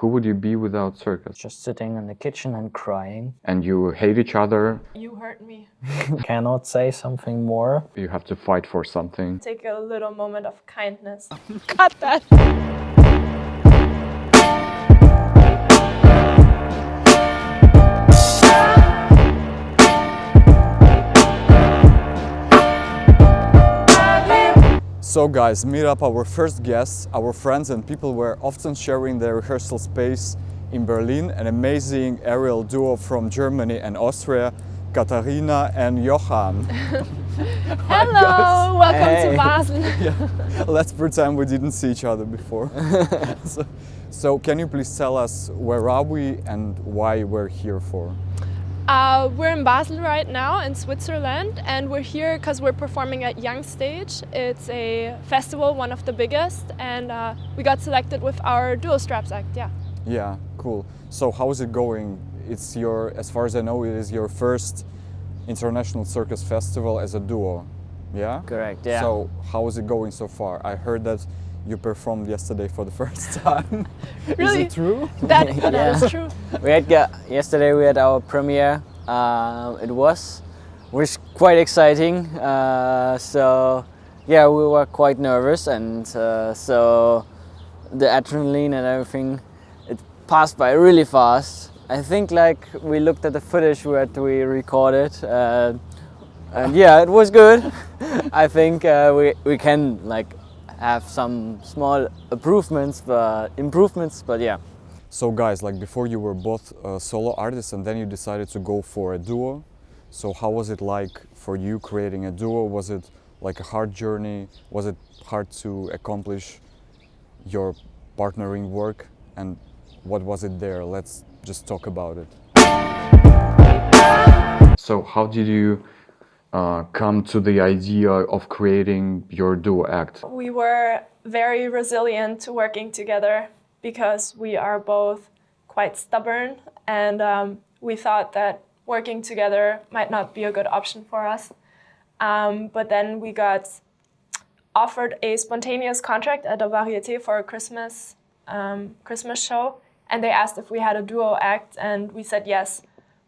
Who would you be without Circus? Just sitting in the kitchen and crying. And you hate each other. You hurt me. Cannot say something more. You have to fight for something. Take a little moment of kindness. Cut that! So guys, meet up our first guests. Our friends and people were often sharing their rehearsal space in Berlin. An amazing aerial duo from Germany and Austria, Katharina and Johann. Hello! Welcome Hey. to Basel! Yeah, let's pretend we didn't see each other before. So can you please tell us where are we and why we're here for? We're in Basel right now in Switzerland, and we're here because we're performing at Young Stage. It's a festival, one of the biggest, and we got selected with our duo straps act, yeah. Yeah, cool. So how is it going? It's your, as far as I know, it is your first international circus festival as a duo, yeah? Correct, yeah. So how is it going so far? I heard that you performed yesterday for the first time. Really? Is it true? That Yeah. is true. Yesterday we had our premiere. It was quite exciting. So yeah, we were quite nervous, and so the adrenaline and everything, it passed by really fast. I think like we looked at the footage that we recorded, and yeah, it was good. I think we can like have some small improvements, but yeah. So guys, like before you were both solo artists and then you decided to go for a duo. So how was it like for you creating a duo? Was it like a hard journey? Was it hard to accomplish your partnering work? And what was it there? Let's just talk about it. So how did you come to the idea of creating your duo act? We were very resilient to working together because we are both quite stubborn, and we thought that working together might not be a good option for us. But then we got offered a spontaneous contract at a Varieté for a Christmas show, and they asked if we had a duo act, and we said yes.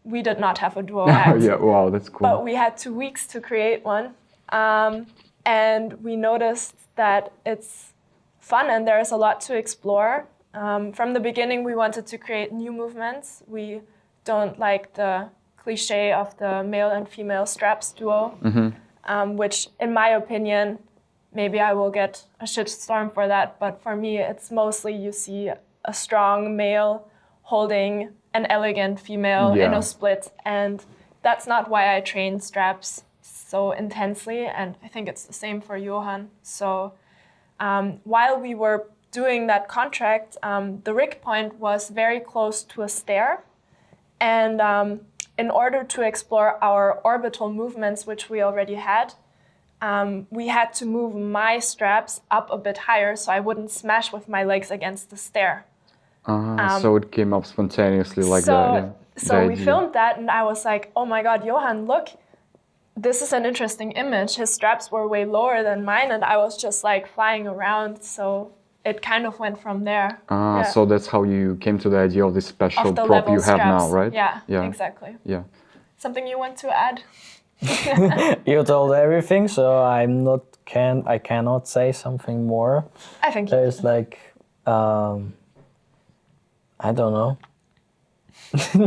We did not have a duo act. Yeah, wow, that's cool. But we had 2 weeks to create one, and we noticed that it's fun and there's a lot to explore. From the beginning, we wanted to create new movements. We don't like the cliche of the male and female straps duo, which, in my opinion, maybe I will get a shitstorm for that, but for me, it's mostly you see a strong male holding an elegant female in Yeah. a split, and that's not why I train straps so intensely, and I think it's the same for Johann. So while we were doing that contract, the rig point was very close to a stair, and in order to explore our orbital movements, which we already had, we had to move my straps up a bit higher so I wouldn't smash with my legs against the stair. So it came up spontaneously like that. Yeah. So The we idea. filmed that, and I was like, oh my God, Johann, look, this is an interesting image. His straps were way lower than mine, and I was just like flying around. So it kind of went from there. Yeah. So that's how you came to the idea of this special Of the prop level you have straps. now, right? Yeah, exactly. Yeah. Something you want to add? You told everything, so I cannot say something more. I think you There's like, I don't know.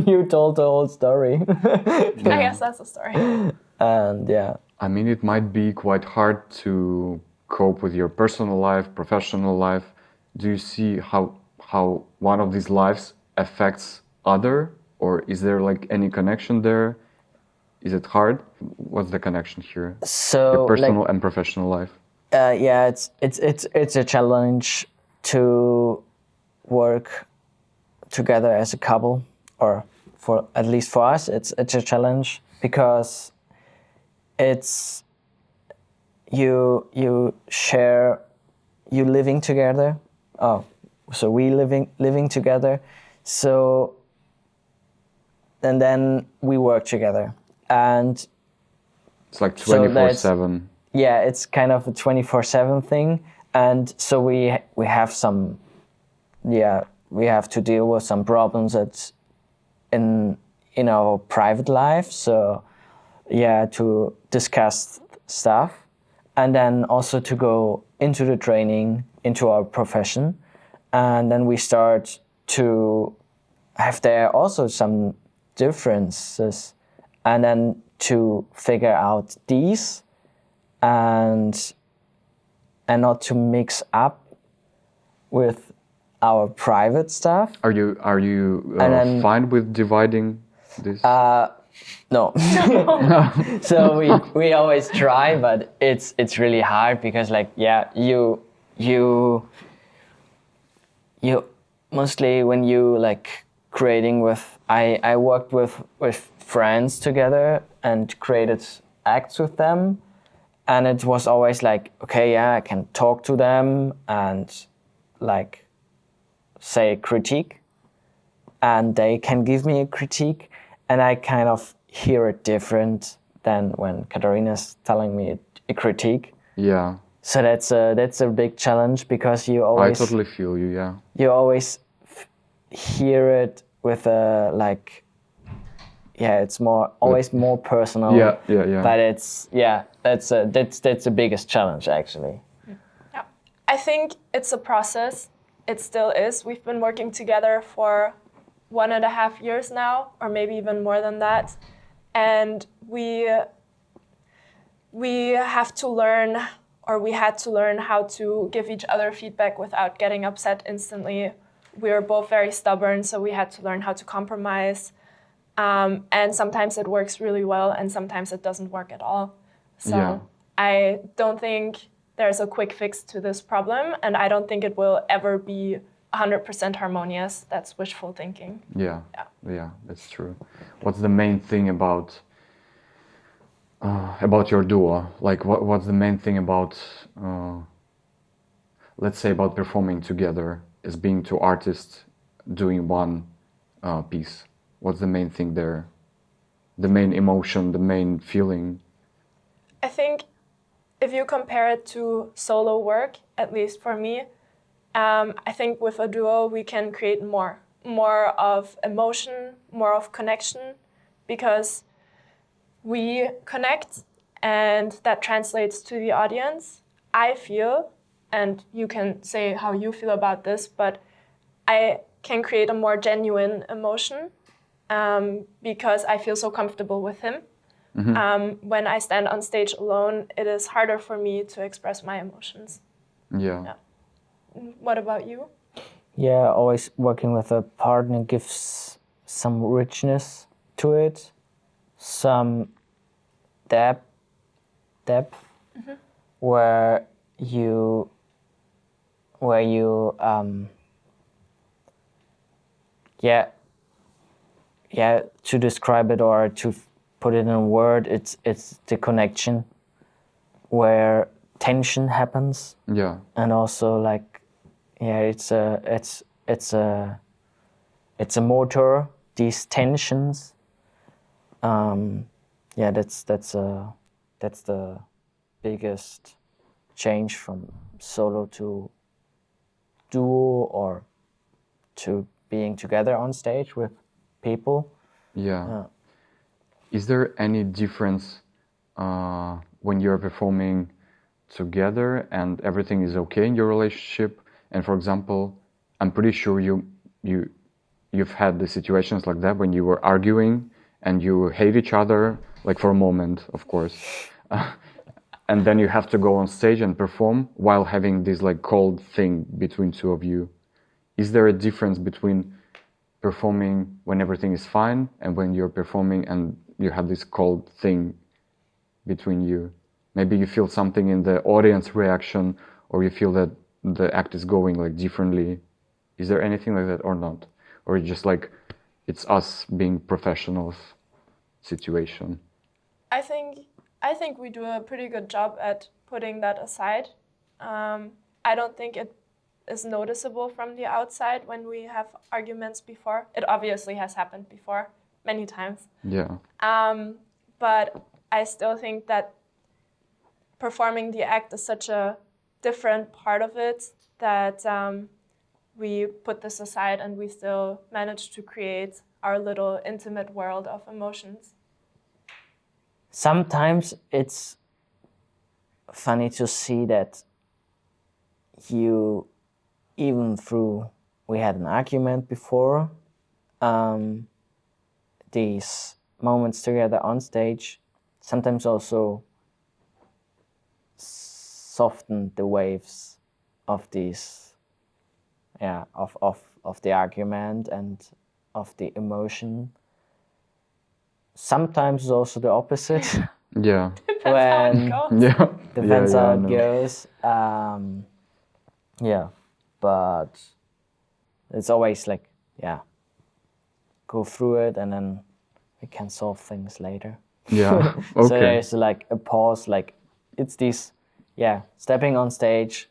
You told the whole story. I guess that's the story. And yeah. I mean, it might be quite hard to cope with your personal life, professional life. Do you see how one of these lives affects other, or is there like any connection there? Is it hard? What's the connection here? So Your personal like, and professional life. yeah, it's a challenge to work together as a couple, or for at least for us, it's a challenge because it's you living together. Oh, so we living together. So and then we work together, and It's like So that's- 24/7. yeah, it's kind of a 24/7 thing, and so we have some we have to deal with some problems in our private life. So yeah, to discuss stuff, and then also to go into the training, into our profession, and then we start to have there also some differences, and then to figure out these, and not to mix up with our private stuff. Are you And then- fine with dividing this? No. So we always try, but it's really hard because like you mostly when you like creating with I worked with friends together and created acts with them, and it was always like, okay, yeah, I can talk to them and like say critique, and they can give me a critique, and I kind of hear it different than when Katharina's telling me a critique. Yeah, So that's a big challenge because you I always totally feel you. Yeah, you always hear it with a like, yeah, it's always more personal. Yeah. But it's that's the biggest challenge actually. Yeah. I think it's a process. It still is. We've been working together for 1.5 years now, or maybe even more than that. And we have to learn, or we had to learn how to give each other feedback without getting upset instantly. We were both very stubborn, so we had to learn how to compromise. And sometimes it works really well, and sometimes it doesn't work at all. So Yeah. I don't think there's a quick fix to this problem, and I don't think it will ever be 100% harmonious. That's wishful thinking. Yeah, that's true. What's the main thing about your duo? Like, what's the main thing about, let's say, about performing together as being two artists doing one piece? What's the main thing there? The main emotion, the main feeling? I think if you compare it to solo work, at least for me, I think with a duo we can create more of emotion, more of connection, because we connect and that translates to the audience. I feel, and you can say how you feel about this, but I can create a more genuine emotion because I feel so comfortable with him. When I stand on stage alone, it is harder for me to express my emotions. Yeah. What about you? Yeah, always working with a partner gives some richness to it, some depth, where you to describe it or to put it in a word, it's the connection where tension happens. Yeah. And also like, yeah, it's a motor, these tensions. Yeah, that's the biggest change from solo to duo or to being together on stage with people. Yeah. Is there any difference when you're performing together and everything is okay in your relationship? And for example, I'm pretty sure you've had the situations like that when you were arguing and you hate each other, like for a moment, of course. And then you have to go on stage and perform while having this like cold thing between two of you. Is there a difference between performing when everything is fine and when you're performing and you have this cold thing between you? Maybe you feel something in the audience reaction, or you feel that the act is going like differently. Is there anything like that or not? Or it's just like it's us being professionals situation? I think we do a pretty good job at putting that aside. I don't think it is noticeable from the outside when we have arguments before. It obviously has happened before, many times. Yeah. But I still think that performing the act is such a different part of it that we put this aside and we still manage to create our little intimate world of emotions. Sometimes it's funny to see that you, even through, we had an argument before, these moments together on stage sometimes also soften the waves of these, of the argument and of the emotion. Sometimes it's also the opposite. Yeah. Depends how it goes. Yeah. Depends yeah, how I it know. goes. But it's always like, go through it and then we can solve things later. Yeah. So Okay. there's like a pause, like it's this, stepping on stage.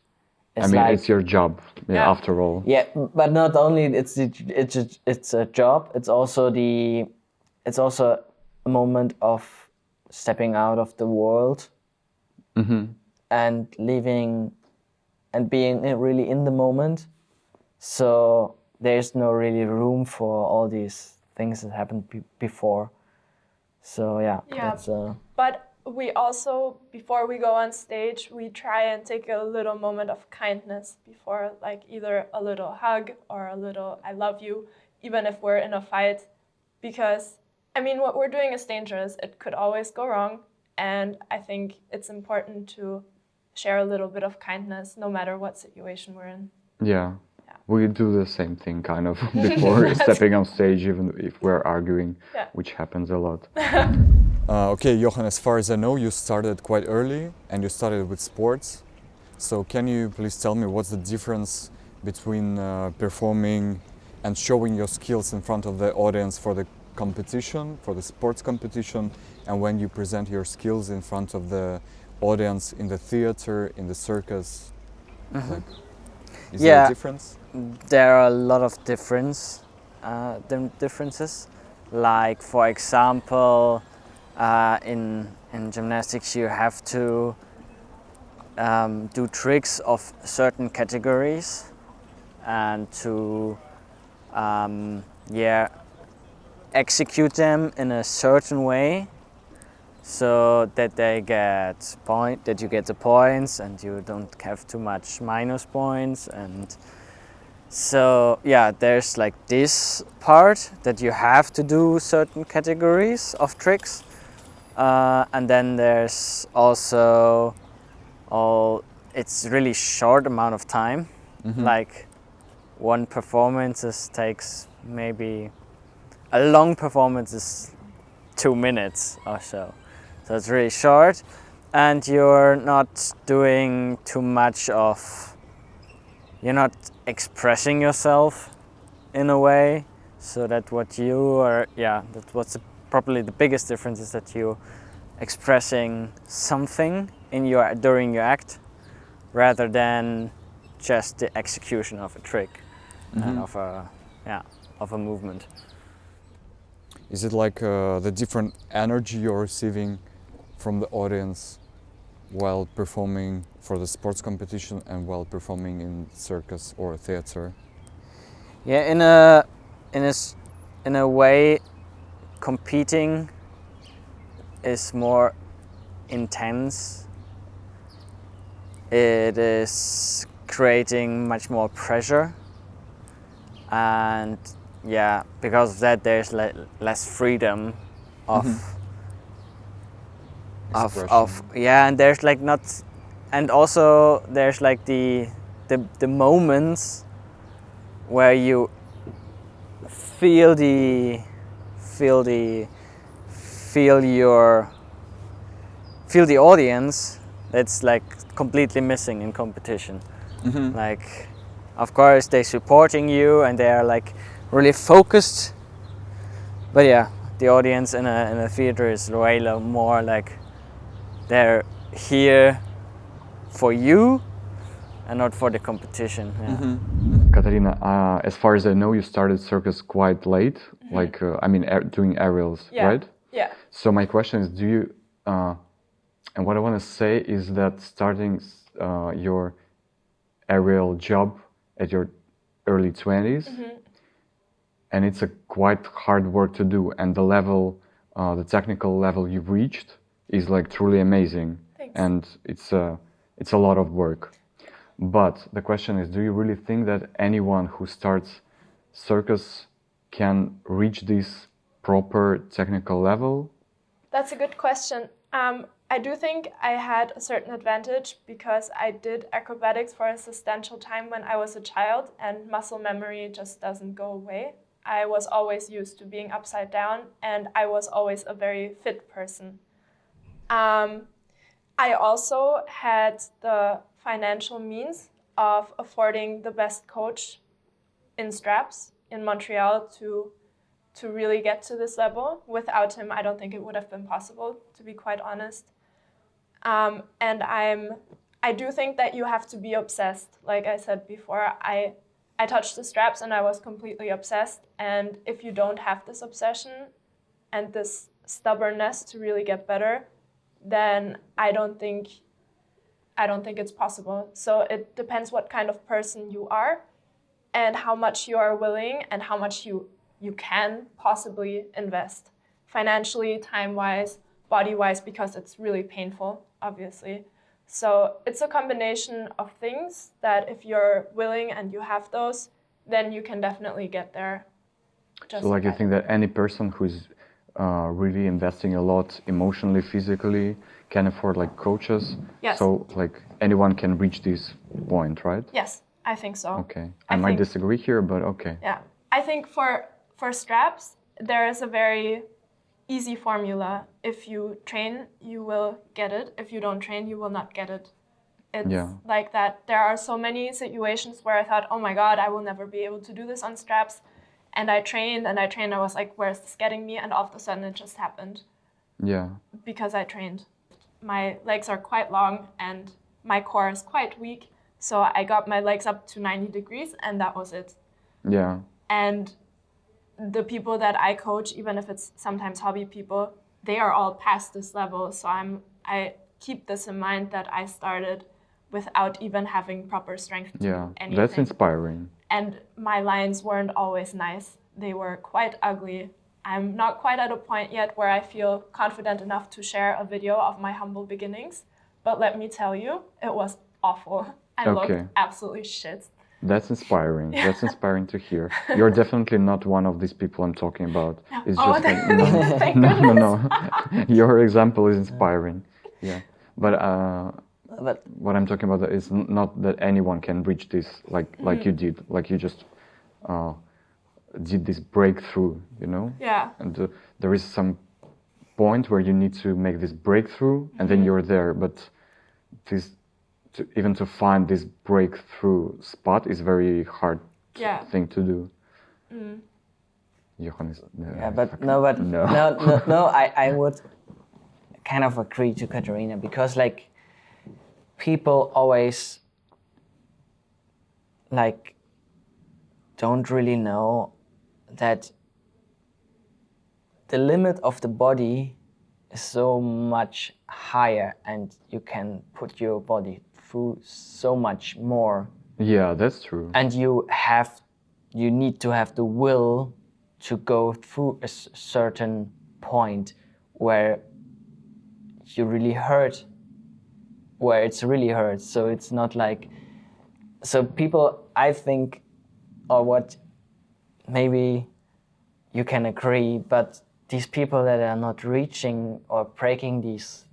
I It's mean, like, it's your job, Yeah. after all. yeah, but not only it's a job. It's also a moment of stepping out of the world and leaving and being really in the moment. So there's no really room for all these things that happened before. So Yeah. that's But we also, before we go on stage, we try and take a little moment of kindness before, like either a little hug or a little I love you, even if we're in a fight. Because, I mean, what we're doing is dangerous. It could always go wrong. And I think it's important to share a little bit of kindness no matter what situation we're in. Yeah. We do the same thing kind of before stepping on stage, even if we're arguing, which happens a lot. Okay, Johann, as far as I know, you started quite early and you started with sports. So can you please tell me what's the difference between performing and showing your skills in front of the audience for the competition, for the sports competition, and when you present your skills in front of the audience in the theater, in the circus? Like, is there a difference? There are a lot of differences. Like, for example, in gymnastics, you have to do tricks of certain categories and to execute them in a certain way, so that that you get the points and you don't have too much minus points. And so there's like this part that you have to do certain categories of tricks, and then there's also it's really short amount of time. Like one performance takes maybe a long performance is 2 minutes or so. So it's really short, and you're not doing too much of, you're not expressing yourself in a way, so that what you are, that's what's probably the biggest difference, is that you're expressing something during your act, rather than just the execution of a trick and of a movement. Is it like the different energy you're receiving from the audience while performing for the sports competition and while performing in circus or theater? Yeah, in a way, competing is more intense. It is creating much more pressure, and because of that, there's less freedom of and there's like not, and also there's like the moments where you feel the audience. That's like completely missing in competition. Like, of course they're supporting you and they are like really focused, but the audience in a theater is way more like they're here for you and not for the competition. Katharina, as far as I know, you started Circus quite late, like, doing aerials, right? Yeah. So my question is, and what I want to say is that starting your aerial job at your early 20s, and it's a quite hard work to do. And the level, the technical level you've reached is like truly amazing. Thanks. And it's a lot of work. But the question is, do you really think that anyone who starts circus can reach this proper technical level? That's a good question. I do think I had a certain advantage because I did acrobatics for a substantial time when I was a child, and muscle memory just doesn't go away. I was always used to being upside down, and I was always a very fit person. I also had the financial means of affording the best coach in straps in Montreal to really get to this level. Without him, I don't think it would have been possible, to be quite honest. And I do think that you have to be obsessed. Like I said before, I touched the straps and I was completely obsessed. And if you don't have this obsession and this stubbornness to really get better, then I don't think it's possible. So it depends what kind of person you are and how much you are willing and how much you can possibly invest financially, time-wise, body-wise, because it's really painful, obviously. So it's a combination of things that if you're willing and you have those, then you can definitely get there. So like you think that any person who's really investing a lot emotionally, physically, can afford like coaches? Yes. So like anyone can reach this point, right? Yes, I think so. Okay. I might disagree here, but okay. Yeah. I think for straps, there is a very easy formula. If you train, you will get it. If you don't train, you will not get it. It's like that. There are so many situations where I thought, oh my God, I will never be able to do this on straps. And I trained and I trained. I was like, where's this getting me? And all of a sudden it just happened. Yeah. Because I trained. My legs are quite long and my core is quite weak. So I got my legs up to 90 degrees and that was it. Yeah. And the people that I coach, even if it's sometimes hobby people, they are all past this level. So I keep this in mind that I started without even having proper strength to do anything. That's inspiring. And my lines weren't always nice. They were quite ugly. I'm not quite at a point yet where I feel confident enough to share a video of my humble beginnings. But let me tell you, it was awful. I looked absolutely shit. That's inspiring. That's inspiring to hear. You're definitely not one of these people I'm talking about. It's just like, no. Your example is inspiring. Yeah. But what I'm talking about is not that anyone can reach this like you did. Like you just did this breakthrough, you know? Yeah. And there is some point where you need to make this breakthrough and then you're there. But even to find this breakthrough spot is very hard thing to do. Johann is no. I would kind of agree to Katharina because like people always like don't really know that the limit of the body is so much higher and you can put your body through so much more. Yeah, that's true. And you need to have the will to go through a certain point where you really hurt, where it's really hurt. So it's not like, so people, I think, or what maybe you can agree, but these people that are not reaching or breaking this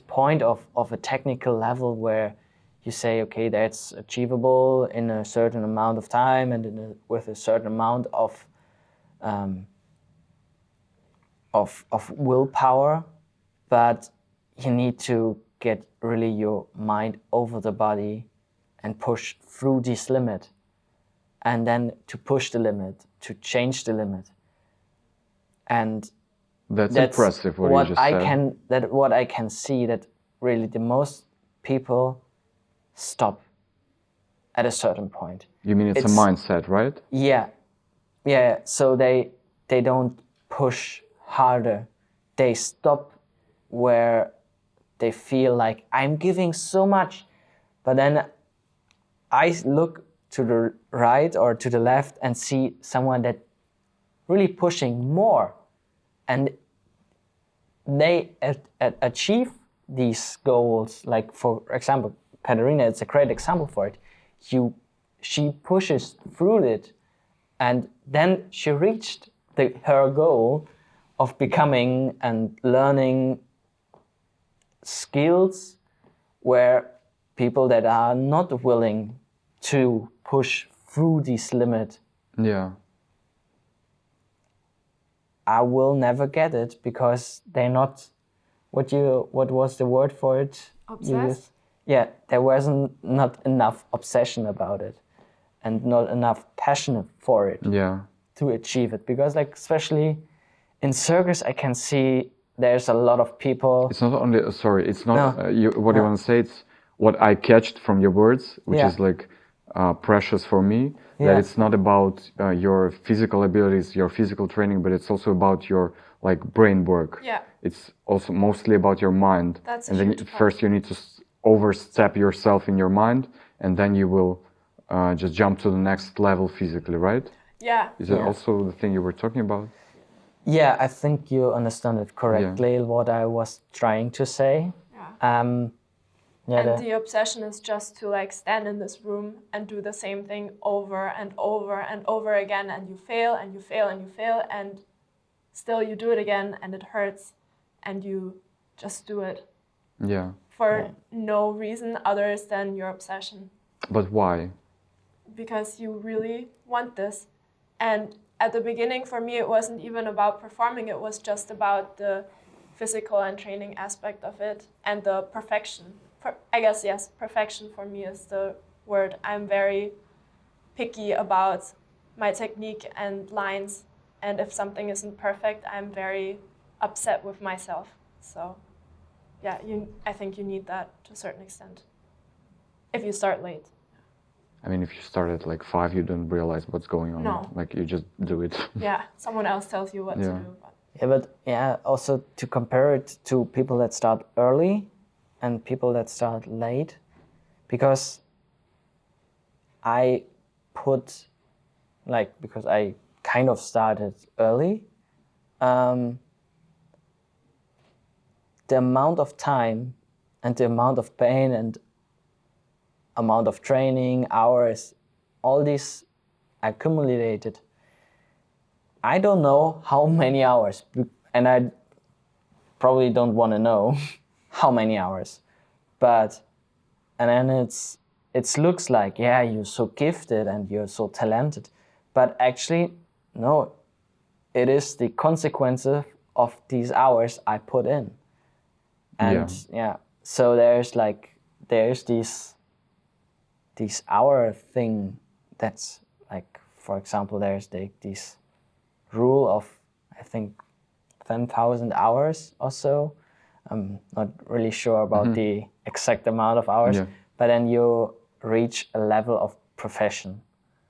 point of a technical level where you say, okay, that's achievable in a certain amount of time and with a certain amount of willpower, but you need to get really your mind over the body and push through this limit, and then to push the limit, to change the limit, and that's impressive. What you just said. What I can see that really the most people stop at a certain point. You mean it's a mindset, right? Yeah. So they don't push harder. They stop where they feel like I'm giving so much, but then I look to the right or to the left and see someone that really pushing more, and they achieve these goals. Like for example, Katharina, it's a great example for it. She pushes through it, and then she reached her goal of becoming and learning skills where people that are not willing to push through this limit, Yeah. I will never get it because they're not what was the word for it? Obsessed? Yeah, there wasn't not enough obsession about it and not enough passion for it Yeah. to achieve it. Because like especially in circus I can see there's a lot of people. It's not only, sorry, it's not No. you No. want to say, it's what I catched from your words, which Yeah. is like precious for me, Yeah. that it's not about your physical abilities, your physical training, but it's also about your like brain work. Yeah. It's also mostly about your mind. That's a and then huge part. first you need to overstep yourself in your mind, and then you will just jump to the next level physically, right? Yeah. Is that Yeah. also the thing you were talking about? Yeah, I think you understand it correctly, what I was trying to say. Yeah. Yeah, And the obsession is just to like stand in this room and do the same thing over and over and over again, and you fail and you fail and you fail, and still you do it again and it hurts, and you just do it Yeah. for no reason other than your obsession, But why? because you really want this. And at the beginning for me it wasn't even about performing, it was just about the physical and training aspect of it and the perfection. I guess, yes, perfection for me is the word. I'm very picky about my technique and lines, and if something isn't perfect, I'm very upset with myself. So yeah, I think you need that to a certain extent if you start late. I mean, if you start at like 5, you don't realize what's going on. No. Like you just do it. Yeah, someone else tells you what to Yeah. do. But Yeah, but yeah, also to compare it to people that start early and people that start late, because I put, like, because I kind of started early, the amount of time and the amount of pain and amount of training, hours, all these accumulated. I don't know how many hours, and I probably don't want to know how many hours, but and then it looks like, yeah, you're so gifted and you're so talented, but actually no, it is the consequences of these hours I put in. And so there's this hour thing that's like, for example, there's this rule of, I think, 10,000 hours or so. I'm not really sure about the exact amount of hours, but then you reach a level of profession.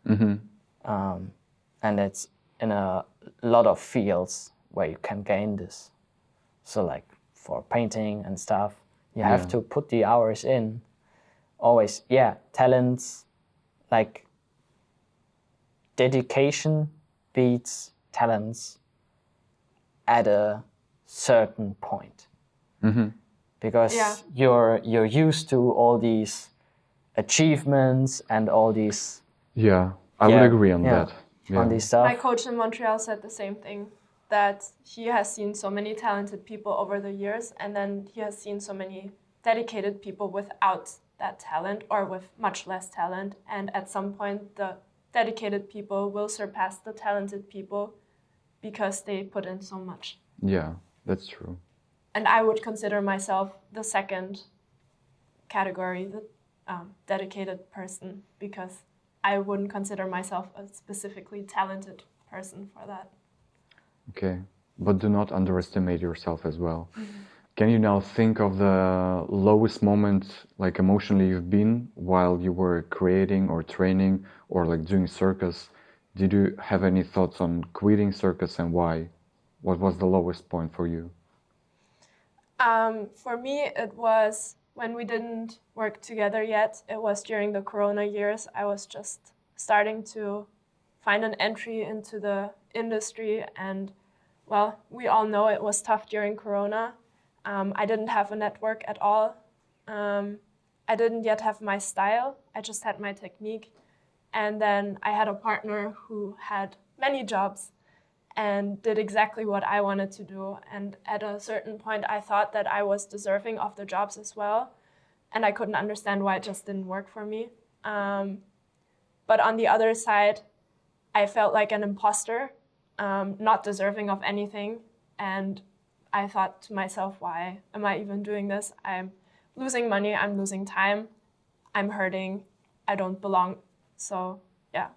And it's in a lot of fields where you can gain this. So like for painting and stuff, you have to put the hours in. Always, talents, like dedication beats talents at a certain point. Because you're used to all these achievements and all these I would agree on that. on these stuff. my coach in Montreal said the same thing, that he has seen so many talented people over the years, and then he has seen so many dedicated people without that talent or with much less talent, and at some point the dedicated people will surpass the talented people because they put in so much. Yeah, that's true. And I would consider myself the second category, the dedicated person, because I wouldn't consider myself a specifically talented person for that. Okay, but do not underestimate yourself as well. Can you now think of the lowest moment, like emotionally, you've been while you were creating or training or like doing circus? Did you have any thoughts on quitting circus, and why? What was the lowest point for you? For me, it was when we didn't work together yet. It was during the Corona years. I was just starting to find an entry into the industry, and well, we all know it was tough during Corona. I didn't have a network at all. I didn't yet have my style. I just had my technique. And then I had a partner who had many jobs and did exactly what I wanted to do. And at a certain point, I thought that I was deserving of the jobs as well. And I couldn't understand why it just didn't work for me. But on the other side, I felt like an imposter, not deserving of anything. And I thought to myself, why am I even doing this? I'm losing money, I'm losing time, I'm hurting, I don't belong. So yeah,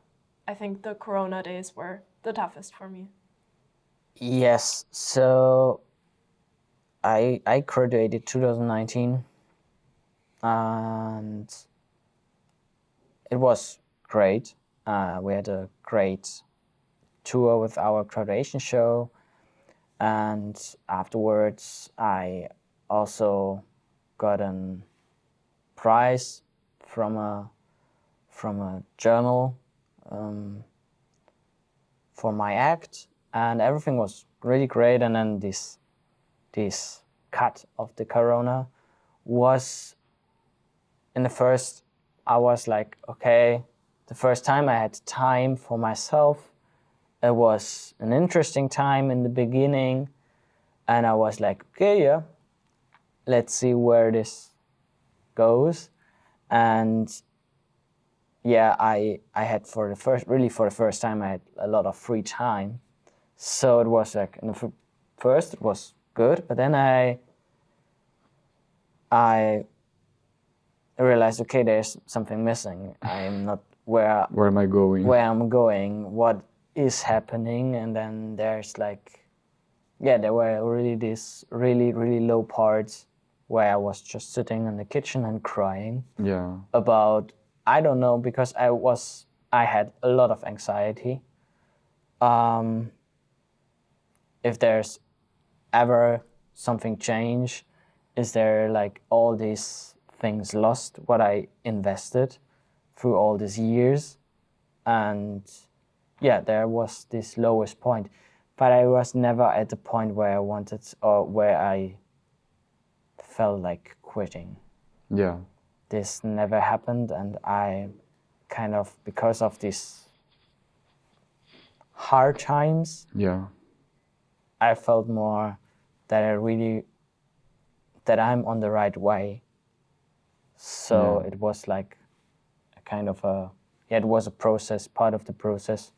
I think the Corona days were the toughest for me. Yes, so I graduated 2019, and it was great. We had a great tour with our graduation show, and afterwards I also got a prize from a journal for my act, and everything was really great. And then this cut of the Corona was, in the first, I was like, okay, the first time I had time for myself. It was an interesting time in the beginning, and I was like, okay, yeah, let's see where this goes. And yeah, I had for the first time I had a lot of free time. So it was like, in the first it was good, but then I realized, okay, there's something missing. I'm not where Where am I going? I'm going, what is happening. And then there's like, yeah, there were really these really low parts where I was just sitting in the kitchen and crying Yeah. about, I don't know, because I had a lot of anxiety. If there's ever something change, is there like all these things lost, what I invested through all these years? And yeah, there was this lowest point, but I was never at the point where I wanted, or where I felt like quitting. Yeah. This never happened, and I kind of, because of these hard times, Yeah. I felt more that I'm on the right way. So Yeah. it was like a kind of it was a process, part of the process.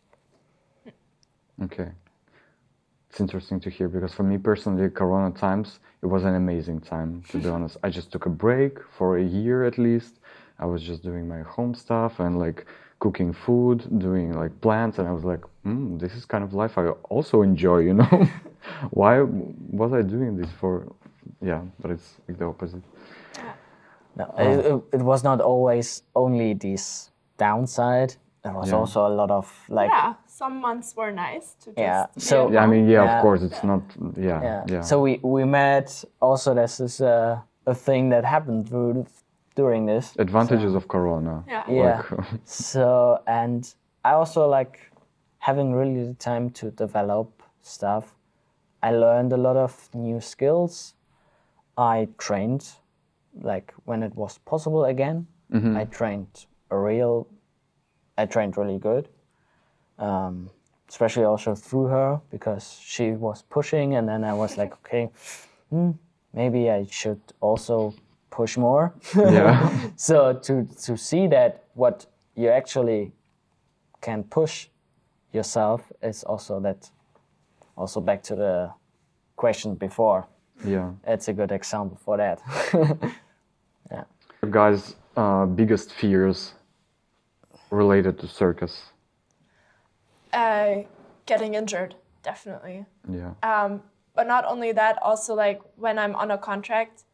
Okay. It's interesting to hear, because for me personally, Corona times, it was an amazing time, to be honest. I just took a break for a year at least. I was just doing my home stuff and like cooking food, doing like plants, and I was like, this is kind of life I also enjoy, you know? Why was I doing this for? Yeah, but it's like the opposite. No, it was not always only this downside. There was Yeah. also a lot of like, Yeah, some months were nice to just Yeah, be so- at Yeah, I mean, home. yeah, Yeah. of course, it's not, yeah, yeah. yeah. So we met. Also, this is a thing that happened during this. Advantages of Corona. Yeah. Yeah. Like, So, and I also like having really the time to develop stuff. I learned a lot of new skills. I trained, like when it was possible again. I trained really good. Especially also through her, because she was pushing, and then I was like, okay, maybe I should also push more. yeah. So to see that what you actually can push yourself is also that, also back to the question before. Yeah. It's a good example for that. Guys, biggest fears related to circus? Getting injured, definitely. Yeah. But not only that, also like when I'm on a contract,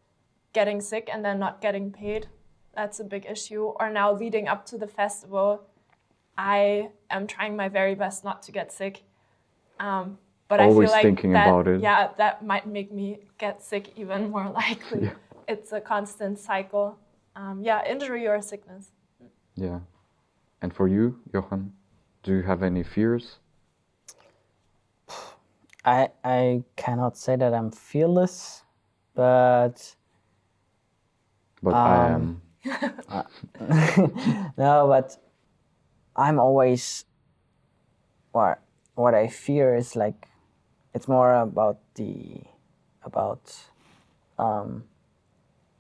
getting sick and then not getting paid, that's a big issue. Or now leading up to the festival, I am trying my very best not to get sick. But Always I feel like thinking that, about it. Yeah, that might make me get sick even more likely. Yeah. it's a constant cycle. Yeah, injury or sickness. Yeah. And for you, Johann, do you have any fears? I cannot say that I'm fearless, but I am. no, but I'm always what I fear is like it's more about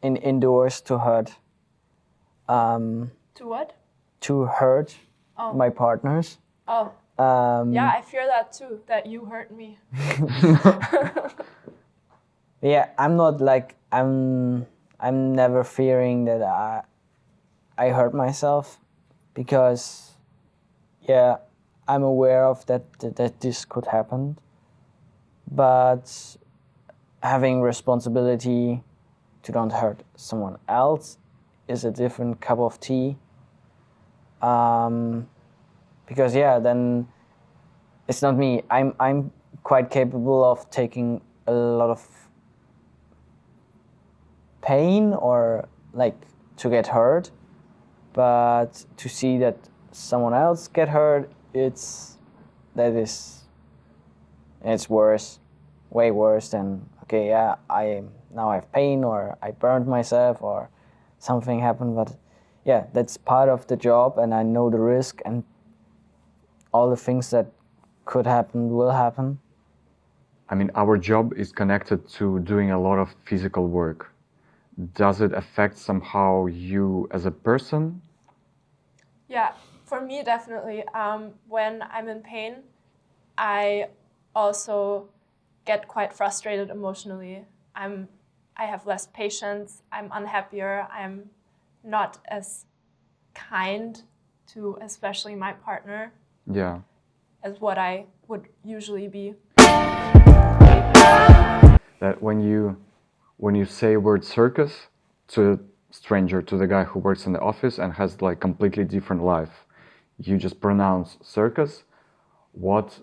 indoors to hurt To what? Oh. My partners. Oh. Yeah, I fear that too, that you hurt me. Yeah, I'm not like I'm never fearing that I hurt myself, because yeah, I'm aware of that this could happen, but having responsibility to don't hurt someone else is a different cup of tea. Because yeah, then it's not me. I'm quite capable of taking a lot of pain or like to get hurt, but to see that someone else get hurt, it's worse, way worse than okay, yeah, I now have pain or I burned myself or something happened, but yeah, that's part of the job and I know the risk and all the things that could happen will happen. I mean, our job is connected to doing a lot of physical work. Does it affect somehow you as a person? Yeah, for me, definitely. When I'm in pain, I also get quite frustrated emotionally. I have less patience, I'm unhappier, I'm not as kind to especially my partner Yeah. as what I would usually be. That when you say word circus to a stranger, to the guy who works in the office and has like completely different life, you just pronounce circus, what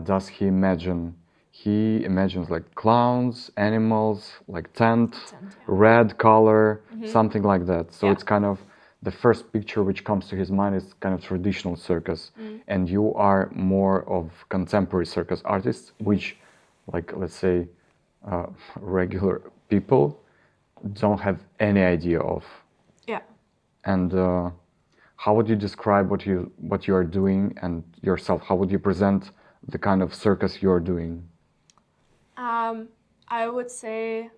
does he imagine? He imagines like clowns, animals, like tent, Yeah. red color, something like that. So Yeah. it's kind of the first picture which comes to his mind is kind of traditional circus. And you are more of contemporary circus artists, which, like, let's say, regular people don't have any idea of. Yeah. And how would you describe what you are doing and yourself? How would you present the kind of circus you're doing? I would say,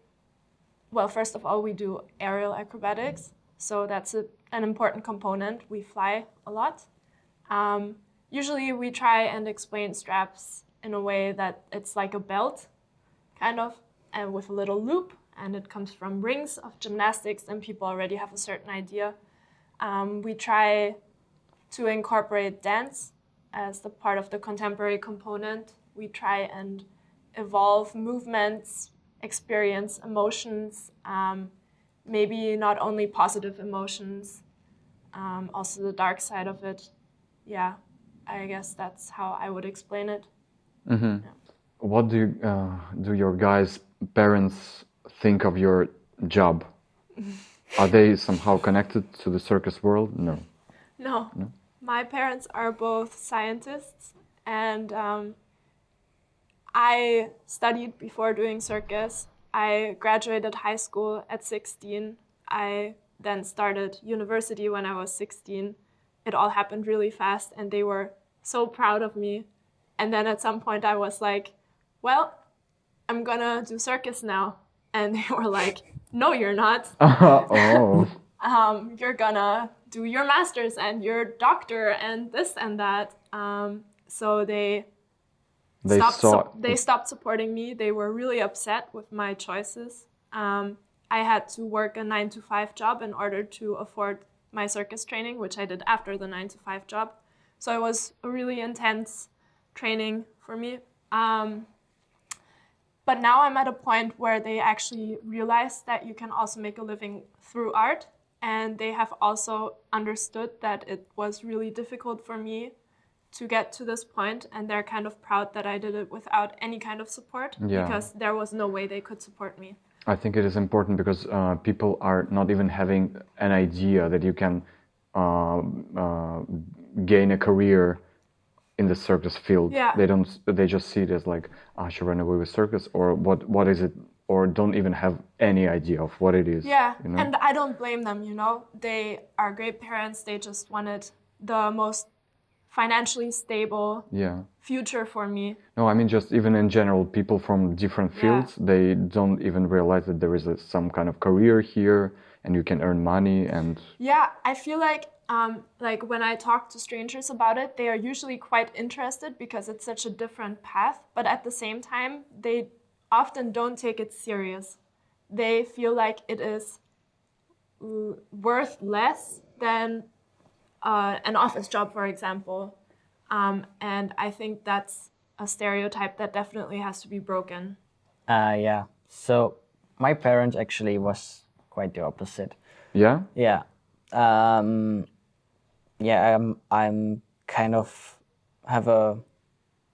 well, first of all, we do aerial acrobatics, so that's an important component. We fly a lot. Usually we try and explain straps in a way that it's like a belt, kind of, and with a little loop, and it comes from rings of gymnastics, and people already have a certain idea. We try to incorporate dance as the part of the contemporary component. We try and evolve movements, experience emotions, maybe not only positive emotions, also the dark side of it. Yeah, I guess that's how I would explain it. Mm-hmm. Yeah. What do your guys' parents think of your job? Are they somehow connected to the circus world? No. No. My parents are both scientists, and I studied before doing circus. I graduated high school at 16. I then started university when I was 16. It all happened really fast, and they were so proud of me. And then at some point I was like, well, I'm gonna do circus now. And they were like, no, you're not. Oh. You're gonna do your master's and your doctor and this and that. So they stopped supporting me. They were really upset with my choices. I had to work a 9-to-5 job in order to afford my circus training, which I did after the 9-to-5 job. So it was a really intense training for me. But now I'm at a point where they actually realize that you can also make a living through art. And they have also understood that it was really difficult for me to get to this point. And they're kind of proud that I did it without any kind of support, because there was no way they could support me. I think it is important because people are not even having an idea that you can uh, uh, gain a career in the circus field. Yeah. They don't. They just see it as like, I should run away with circus, or what is it, or don't even have any idea of what it is. Yeah, You know? and I don't blame them, you know. They are great parents. They just wanted the most financially stable Yeah. future for me. No, I mean just even in general, people from different Yeah. fields, they don't even realize that there is some kind of career here, and you can earn money. And Yeah, I feel like when I talk to strangers about it, they are usually quite interested because it's such a different path. But at the same time, they often don't take it serious. They feel like it is worth less than an office job, for example. And I think that's a stereotype that definitely has to be broken. Yeah. So my parents actually was quite the opposite. yeah, Yeah. Yeah, I'm kind of have a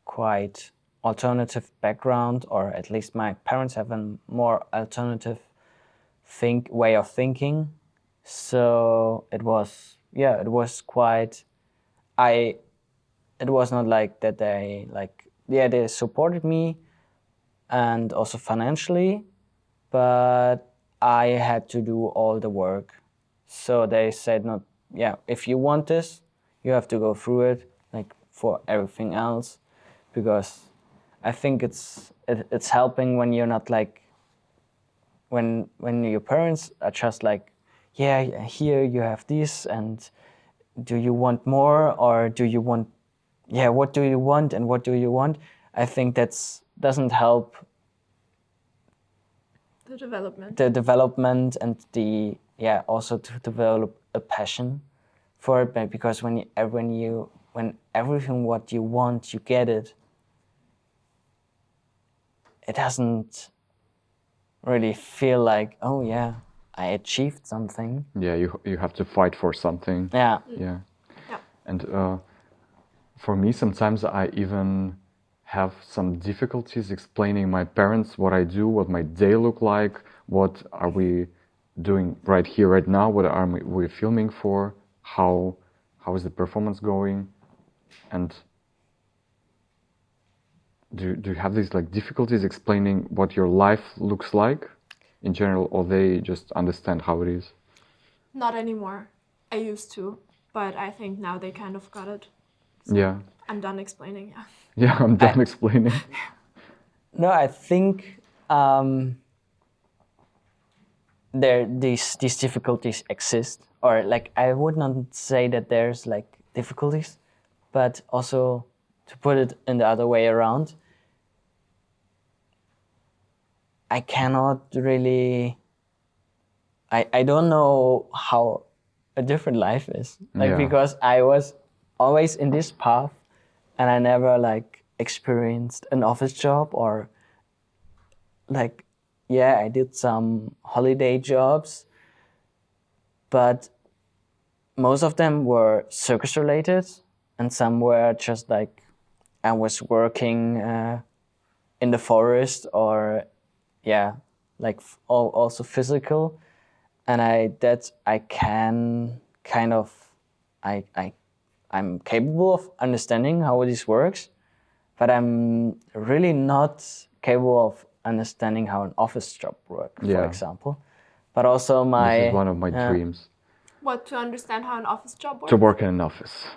quite alternative background, or at least my parents have a more alternative way of thinking. So it was, yeah, it was quite. It was not like that they like, yeah, they supported me and also financially, but I had to do all the work. So they said, no, yeah, if you want this, you have to go through it, like for everything else, because I think it's helping when you're not like, when your parents are just like, yeah, here you have this, and do you want more, or do you want, yeah, what do you want and what do you want? I think that's doesn't help The development. the development and the, yeah, also to develop a passion for it. But because when everything what you want you get it, it doesn't really feel like, oh yeah, I achieved something. yeah, you have to fight for something. Yeah. Yeah. Yeah. And for me, sometimes I even have some difficulties explaining my parents what I do, what my day look like, what are we doing right here, right now, what are we filming for, how is the performance going, and do you have these like difficulties explaining what your life looks like in general, or they just understand how it is? Not anymore. I used to, but I think now they kind of got it. Yeah. I'm done explaining. Yeah. Yeah, I'm done explaining. No, I think these difficulties exist, or like I would not say that there's like difficulties, but also to put it in the other way around, I cannot really. I don't know how a different life is, like, Yeah. because I was always in this path, and I never like experienced an office job, or like, yeah, I did some holiday jobs, but most of them were circus related, and some were just like I was working in the forest, or yeah, like also physical, and I can kind of I'm capable of understanding how this works, but I'm really not capable of understanding how an office job works, for Yeah. example. But also my This is one of my dreams, What, to understand how an office job works? to work in an office.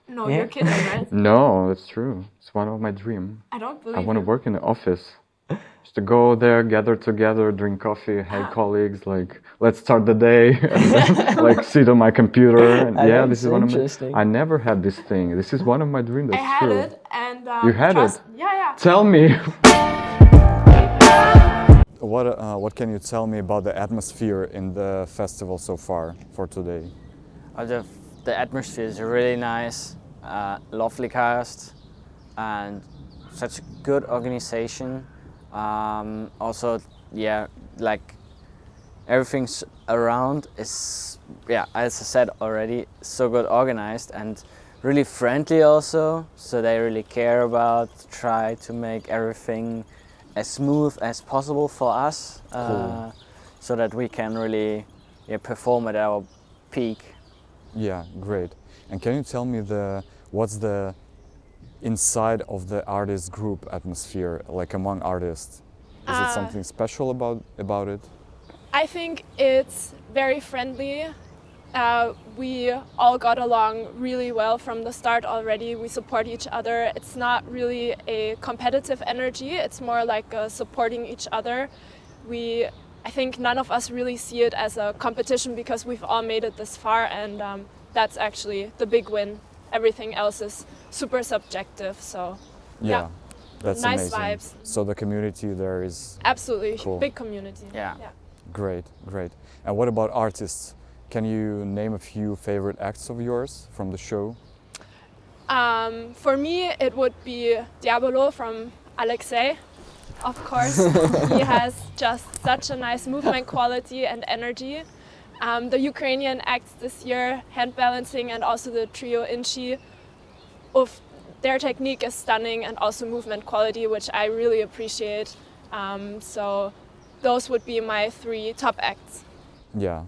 No, Yeah. you're kidding, right? No, that's true. It's one of my dreams. I don't I believe want to you. work in the office. Just to go there, gather together, drink coffee, hey colleagues, like let's start the day, and then, like sit on my computer. And I yeah, know, this it's is one of interesting. my. I never had this thing. This is one of my dreams. I That's had true. it, and You had trust, it? Yeah. Tell me. What can you tell me about the atmosphere in the festival so far for today? The atmosphere is really nice, lovely cast, and such a good organization. Also, yeah, like everything's around is, yeah, as I said already, so good organized and really friendly also. So they really care about, try to make everything as smooth as possible for us, Cool. so that we can really perform at our peak. Yeah, great. And can you tell me what's the inside of the artist group atmosphere, like among artists? Is it something special about it? I think it's very friendly. We all got along really well from the start already. We support each other. It's not really a competitive energy. It's more like supporting each other. I think none of us really see it as a competition because we've all made it this far, and that's actually the big win. Everything else is super subjective. So Yeah, that's nice amazing. vibes. So the community there is Absolutely Cool. big community. Yeah. great, great. And what about artists? Can you name a few favorite acts of yours from the show? For me, it would be Diabolo from Alexei. Of course, he has just such a nice movement quality and energy. The Ukrainian acts this year, hand balancing and also the trio Inchi, their technique is stunning and also movement quality, which I really appreciate. So those would be my 3 top acts. Yeah,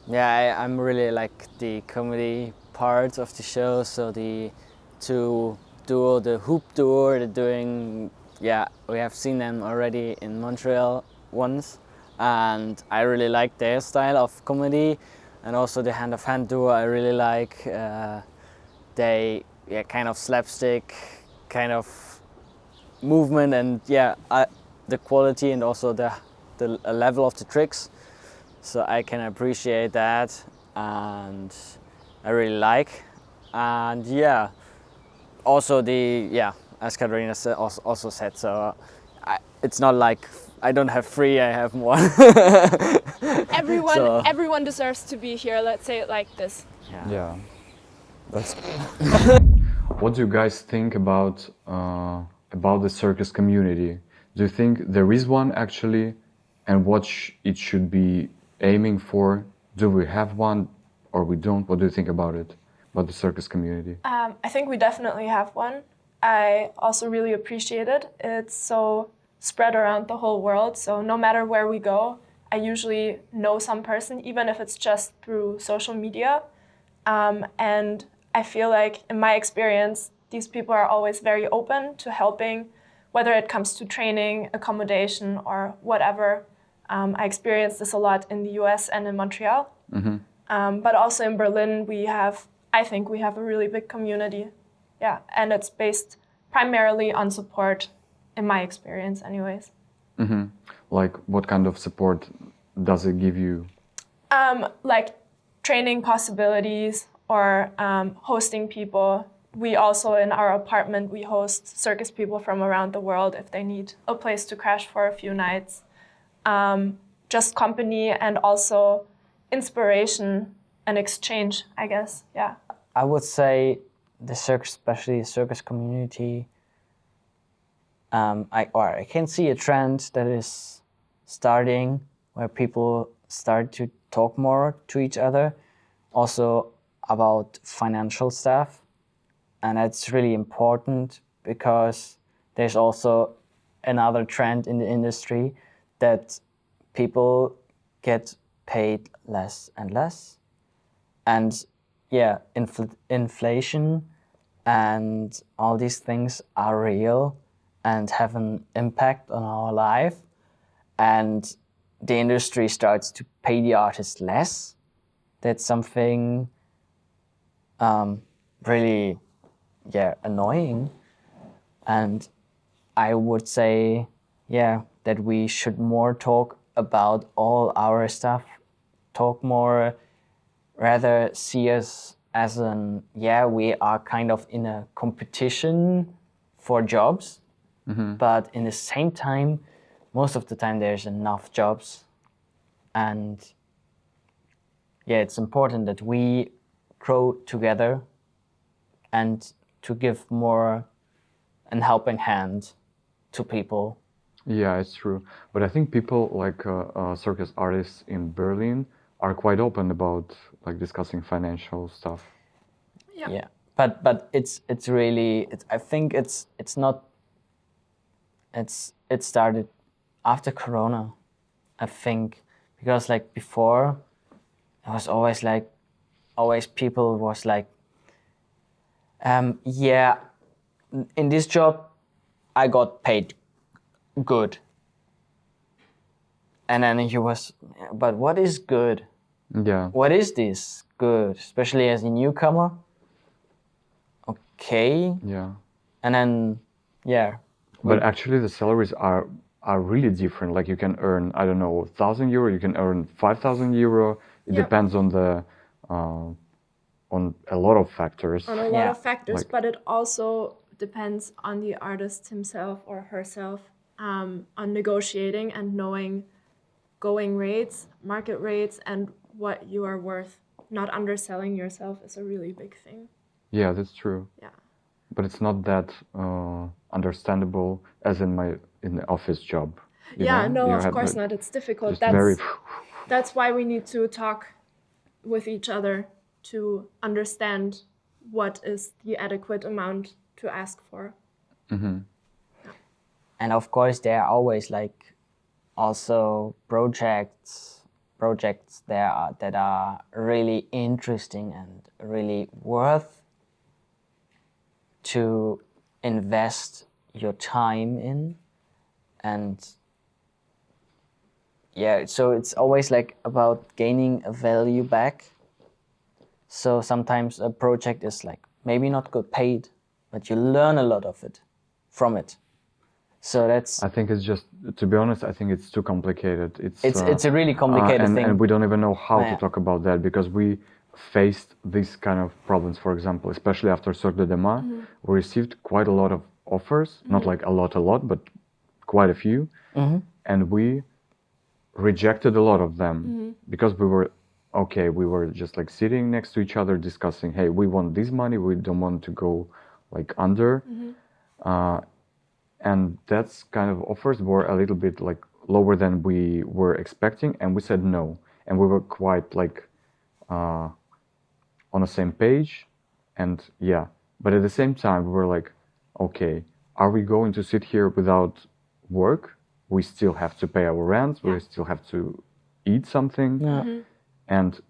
Yeah, I'm really like the comedy part of the show. So the two duo, the hoop duo, they're doing. Yeah, we have seen them already in Montreal once, and I really like their style of comedy, and also the hand of hand duo. I really like. They kind of slapstick, kind of movement, and the quality and also the level of the tricks. So I can appreciate that, and I really like. And also as Katharina also said, so it's not like I don't have 3, I have one. Everyone deserves to be here. Let's say it like this. yeah. That's What do you guys think about the circus community? Do you think there is one actually, and what it should be aiming for? Do we have one, or we don't? What do you think about it, about the circus community? I think we definitely have one. I also really appreciate it. It's so spread around the whole world, so no matter where we go, I usually know some person, even if it's just through social media. And I feel like, in my experience, these people are always very open to helping, whether it comes to training, accommodation, or whatever. I experienced this a lot in the US and in Montreal. But also in Berlin, I think we have a really big community. Yeah, and it's based primarily on support, in my experience anyways. Like, what kind of support does it give you? Like training possibilities or hosting people. We also, in our apartment, we host circus people from around the world if they need a place to crash for a few nights. Just company and also inspiration and exchange, I guess, yeah. I would say the circus, especially the circus community, I can see a trend that is starting where people start to talk more to each other, also about financial stuff. And that's really important because there's also another trend in the industry that people get paid less and less. And inflation and all these things are real and have an impact on our life. And the industry starts to pay the artists less. That's something really annoying. And I would say that we should more talk about all our stuff, talk more, rather see us as we are kind of in a competition for jobs, but in the same time, most of the time there's enough jobs. And it's important that we grow together and to give more an helping hand to people. Yeah, it's true. But I think people like circus artists in Berlin are quite open about like discussing financial stuff. Yeah, but it's really I think it's not it started after Corona, I think, because like before, it was always people was like, yeah, in this job, I got paid good, and then he was, but what is good? Yeah. What is this good? Especially as a newcomer. Okay, Yeah. and then yeah. But actually, the salaries are really different. Like you can earn, I don't know, 1,000 euro. You can earn 5,000 euro. It Yep. depends on the on a lot of factors. On a lot Yeah. of factors, Like- but it also depends on the artist himself or herself, on negotiating and knowing going rates, market rates, and what you are worth. Not underselling yourself is a really big thing. Yeah, that's true. Yeah. But it's not that understandable as in the office job. you Yeah, know? no, You of have course the- not. It's difficult. Just very. That's why we need to talk with each other to understand what is the adequate amount to ask for. And of course, there are always like also projects that are really interesting and really worth to invest your time in. And yeah, so it's always like about gaining a value back. So sometimes a project is like maybe not good paid, but you learn a lot of it from it. So that's I think it's just, to be honest, I think it's too complicated. it's a really complicated thing. And we don't even know how Yeah. to talk about that because we faced these kind of problems. For example, especially after Cirque de Demain, we received quite a lot of offers, not like a lot, but quite a few, and we rejected a lot of them because we were just like sitting next to each other discussing, hey, we want this money, we don't want to go like under. And that's kind of offers were a little bit like lower than we were expecting, and we said no, and we were quite like on the same page, and yeah, but at the same time we were like, okay, are we going to sit here without work? We still have to pay our rent, we still have to eat something. And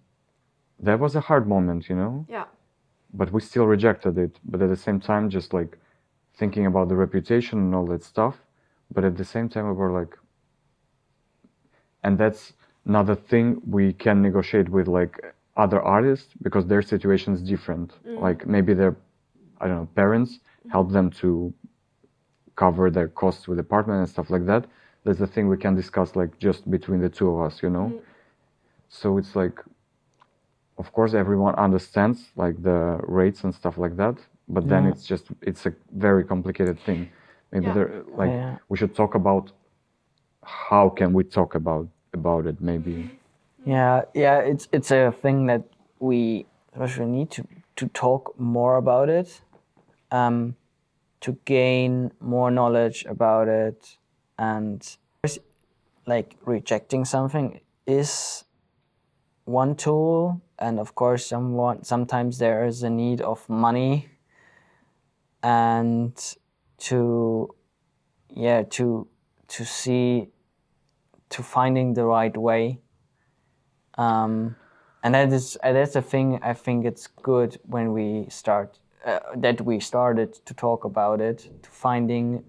that was a hard moment, Yeah. but we still rejected it. But at the same time, just like thinking about the reputation and all that stuff. But at the same time, we were like, and that's another thing we can negotiate with like other artists because their situation is different. Like maybe their, I don't know, parents help them to cover their costs with apartment and stuff like that. That's the thing we can discuss like just between the two of us, So it's like, of course, everyone understands like the rates and stuff like that, but then it's a very complicated thing. Maybe we should talk about how can we talk about it maybe. Yeah, it's a thing that we especially need to talk more about it, to gain more knowledge about it, and like rejecting something is one tool, and of course sometimes there is a need of money, and to see to finding the right way, and that's the thing. I think it's good when we started to talk about it, to finding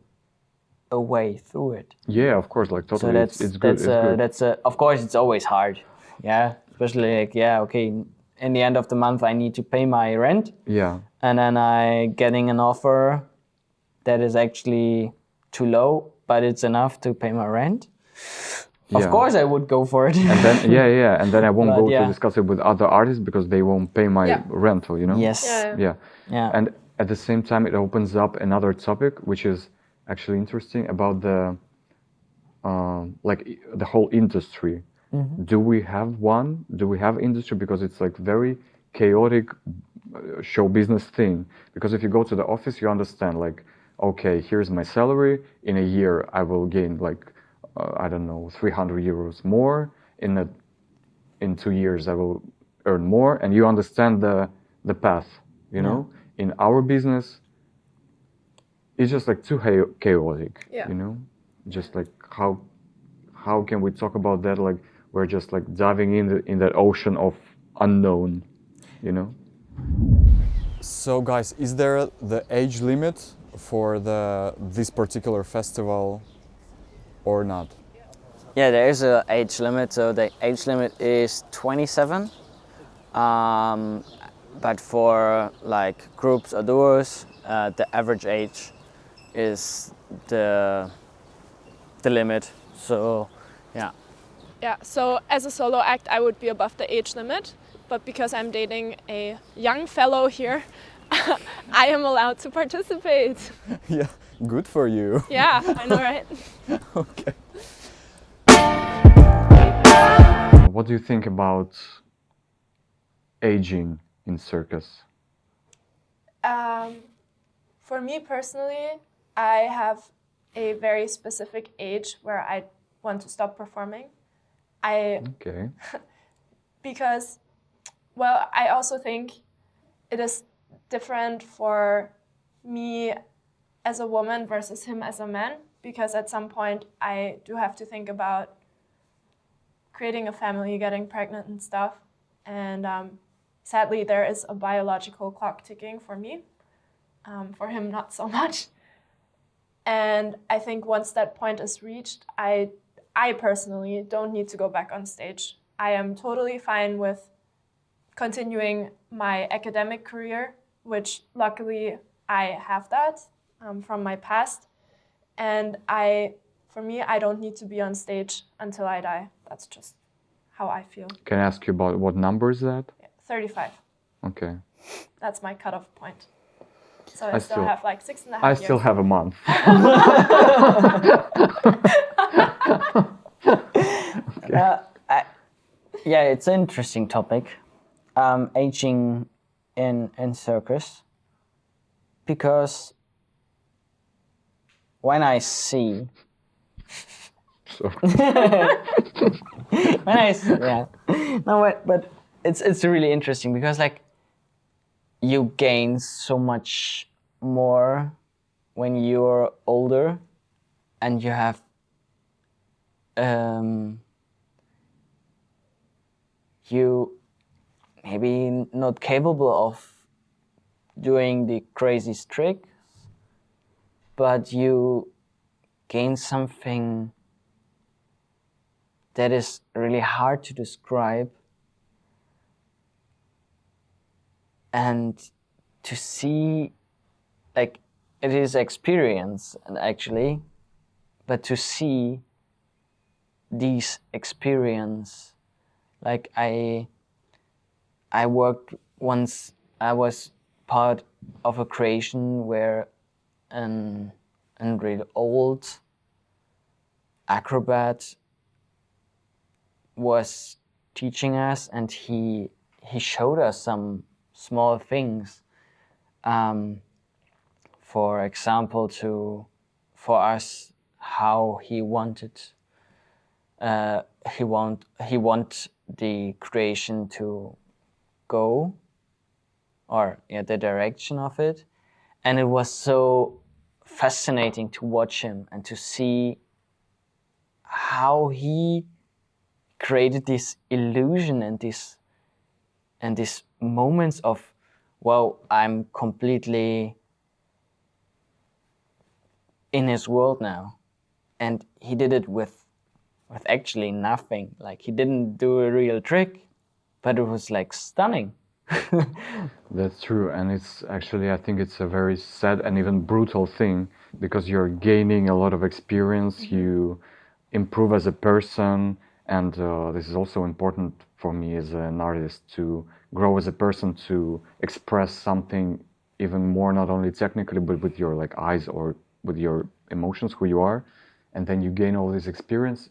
a way through it. Yeah, of course, like totally. So that's it's good. It's good. that's of course it's always hard. Yeah, especially like okay, in the end of the month I need to pay my rent. Yeah. And then I getting an offer that is actually too low, but it's enough to pay my rent. Of course, I would go for it. And then and then I won't But go to discuss it with other artists because they won't pay my rental. Yes. Yeah. And at the same time, it opens up another topic, which is actually interesting about the the whole industry. Do we have one? Do we have industry? Because it's like very chaotic show business thing. Because if you go to the office, you understand like, okay, here's my salary. In a year, I will gain like, I don't know, 300 euros more. In 2 years, I will earn more. And you understand the path, In our business, it's just like too chaotic, Yeah. you know? Just like how can we talk about that? Like we're just like diving in that ocean of unknown, you know? So guys, is there the age limit for this particular festival or not? Yeah, there is a age limit. So the age limit is 27. But for like groups or duos, the average age is the limit. So yeah. Yeah, so as a solo act, I would be above the age limit, but because I'm dating a young fellow here, I am allowed to participate. Yeah, good for you. Yeah, I know, right? Okay. What do you think about aging in circus? For me personally, I have a very specific age where I want to stop performing. Okay. Because, well, I also think it is different for me as a woman versus him as a man, because at some point I do have to think about creating a family, getting pregnant and stuff. And sadly, there is a biological clock ticking for me. For him, not so much. And I think once that point is reached, I personally don't need to go back on stage. I am totally fine with continuing my academic career, which luckily I have that from my past. And for me, I don't need to be on stage until I die. That's just how I feel. Can I ask you about what number is that? Yeah, 35. Okay. That's my cutoff point. So I I still still- have like 6.5 I years. still have a month. Yeah, it's an interesting topic, aging in circus, because when I see So, when I yeah, no, but it's really interesting because like you gain so much more when you're older, and you have you maybe not capable of doing the craziest tricks, but you gain something that is really hard to describe, and to see, like, it is experience, and actually, but to see these experience, like I worked once. I was part of a creation where an really old acrobat was teaching us, and he showed us some small things. For example, for us, how he wanted he want the creation to go, or the direction of it, and it was so fascinating to watch him and to see how he created this illusion and these moments of, wow, I'm completely in his world now. And he did it with actually nothing. Like, he didn't do a real trick, but it was like stunning. that's true, and it's actually, I think it's a very sad and even brutal thing, because you're gaining a lot of experience, you improve as a person, and this is also important for me as an artist, to grow as a person, to express something even more, not only technically, but with your like eyes or with your emotions, who you are, and then you gain all this experience.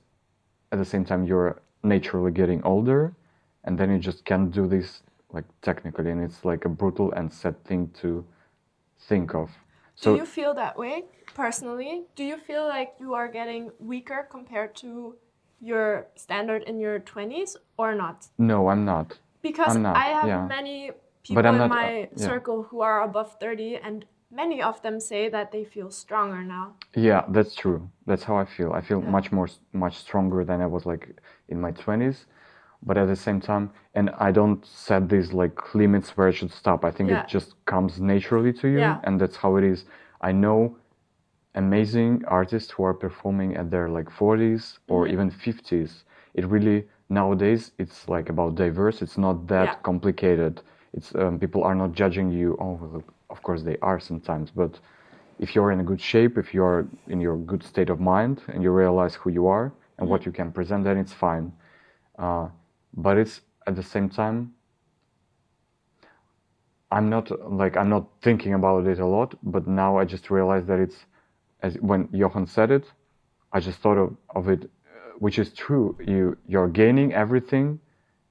At the same time, you're naturally getting older, and then you just can't do this like technically, and it's like a brutal and sad thing to think of. Do you feel that way personally? Do you feel like you are getting weaker compared to your standard in your 20s or not? No, I'm not. Because I'm not, I have yeah. many But people I'm in not, my yeah. circle who are above 30, and many of them say that they feel stronger now. Yeah, that's true. That's how I feel. I feel Yeah. much stronger than I was like in my 20s. But at the same time, and I don't set these like limits where I should stop. I think Yeah. it just comes naturally to you, Yeah. and that's how it is. I know amazing artists who are performing at their like 40s or even 50s. It really nowadays it's like about diverse. It's not that Yeah. complicated. It's people are not judging you. Oh, well, of course they are sometimes, but if you're in a good shape, if you're in your good state of mind, and you realize who you are and what you can present, then it's fine. But it's at the same time, I'm not thinking about it a lot. But now I just realized that it's, as when Johann said it, I just thought of it, which is true. You're gaining everything,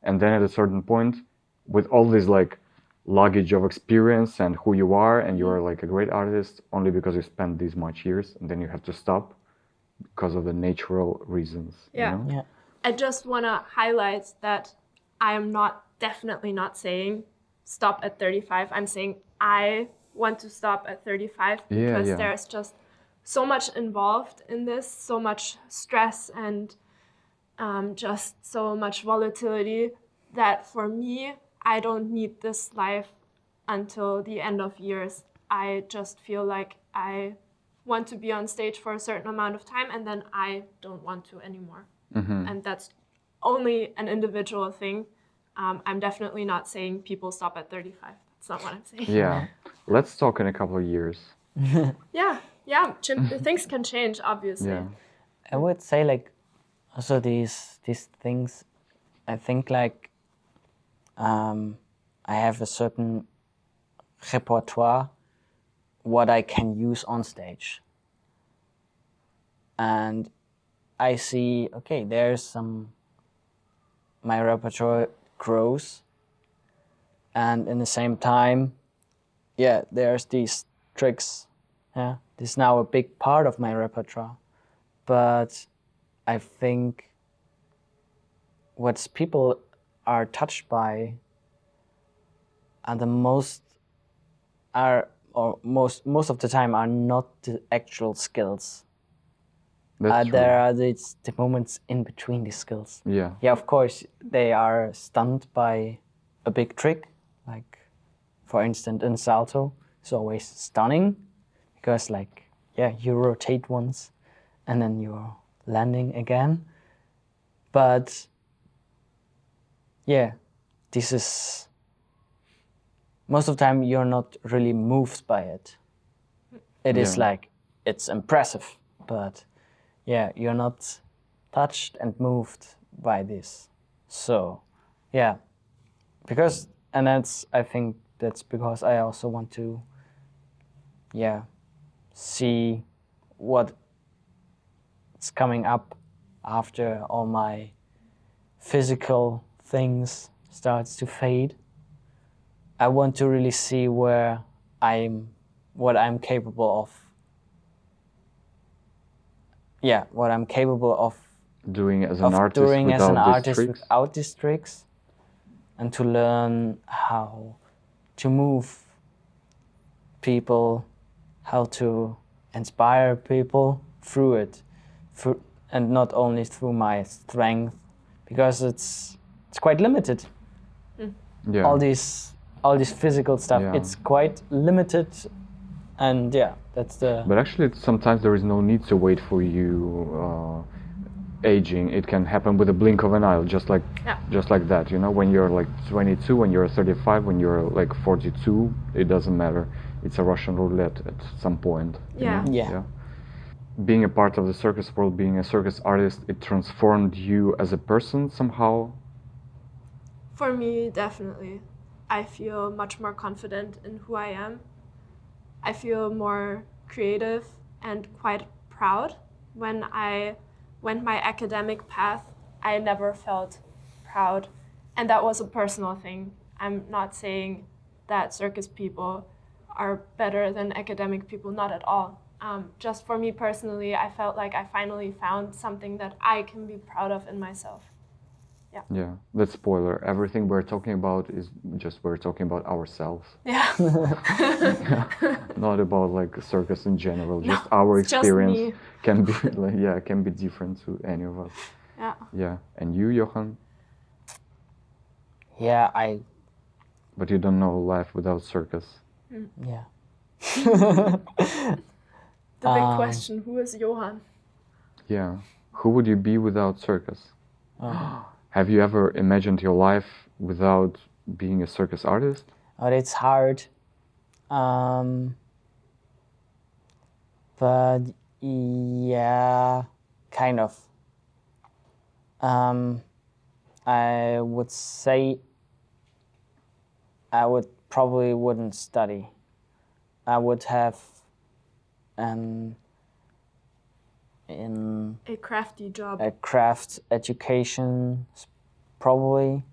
and then at a certain point, with all this like luggage of experience and who you are, and you are like a great artist only because you spent these much years, and then you have to stop because of the natural reasons. Yeah. You know? Yeah. I just want to highlight that I am definitely not saying stop at 35. I'm saying I want to stop at 35 because Yeah. there's just so much involved in this, so much stress and just so much volatility that for me, I don't need this life until the end of years. I just feel like I want to be on stage for a certain amount of time and then I don't want to anymore. And that's only an individual thing. I'm definitely not saying people stop at 35. That's not what I'm saying. Yeah. Let's talk in a couple of years. Yeah. Things can change, obviously. Yeah. I would say like also these things. I think like I have a certain repertoire what I can use on stage, and I see okay there's my repertoire grows, and in the same time, yeah, there's these tricks. Yeah, this is now a big part of my repertoire, but I think what people are touched by are most of the time are not the actual skills. That's true. There are the moments in between the skills. Yeah. Yeah, of course, they are stunned by a big trick, like for instance in salto, it's always stunning because like, yeah, you rotate once and then you're landing again. But yeah, this is, most of the time you're not really moved by it. It is Yeah. like, it's impressive, but yeah, you're not touched and moved by this. So, yeah, because, and I think that's because I also want to, yeah, see what's coming up after all my physical things starts to fade. I want to really see what I'm capable of. Yeah, what I'm capable of Doing as an artist doing as an without these artist tricks. without these tricks, and to learn how to move people, how to inspire people through it, and not only through my strength, because it's quite limited. Yeah. All this physical stuff, Yeah. it's quite limited, and yeah, that's the. But actually, sometimes there is no need to wait for you aging. It can happen with a blink of an eye, just like that. You know, when you're like 22, when you're 35, when you're like 42, it doesn't matter. It's a Russian roulette at some point. you Yeah. know? Yeah. Being a part of the circus world, being a circus artist, it transformed you as a person somehow. For me, definitely. I feel much more confident in who I am. I feel more creative and quite proud. When I went my academic path, I never felt proud. And that was a personal thing. I'm not saying that circus people are better than academic people, not at all. Just for me personally, I felt like I finally found something that I can be proud of in myself. Yeah, that's spoiler. Everything we're talking about is just we're talking about ourselves. Yeah. Not about like circus in general. Just our it's just experience me. can be like, can be different to any of us. Yeah. Yeah. And you, Johann? Yeah, But you don't know life without circus. yeah. The big question, who is Johann? Yeah. Who would you be without circus? Oh. Have you ever imagined your life without being a circus artist? But it's hard. But yeah, kind of. I would say I would probably wouldn't study. I would have in A crafty job. a craft education, probably.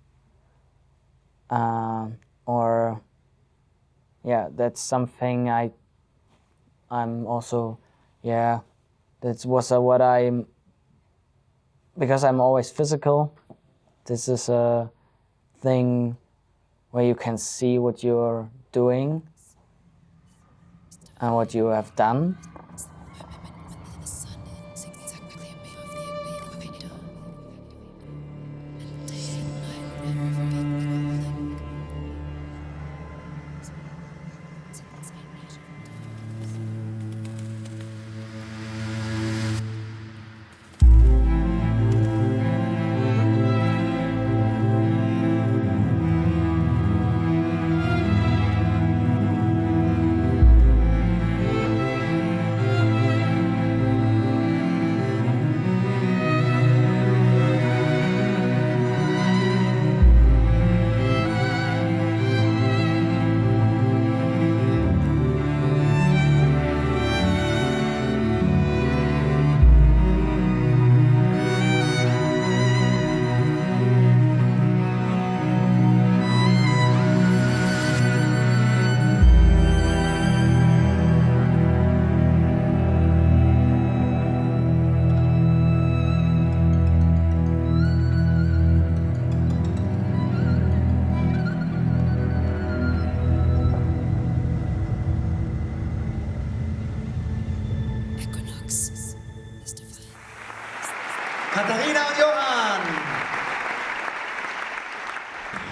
Or yeah, that's something I'm also, yeah, that was what because I'm always physical. This is a thing where you can see what you're doing and what you have done. Katharina and Johann!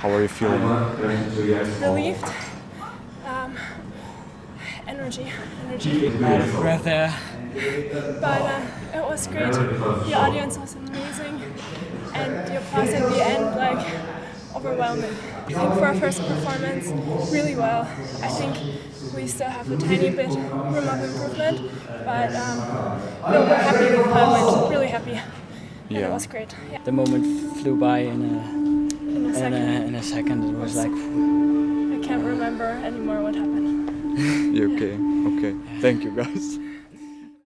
How are you feeling? Relieved. Energy. Out of breath there. But it was great. The audience was amazing. And the applause at the end, like, overwhelming. I think for our first performance, really well. I think we still have a tiny bit room of improvement, but no, we're happy with how it went. Really happy. And it was great. Yeah. The moment flew by in In a second. It was like, I can't remember anymore what happened. Okay. Thank you, guys.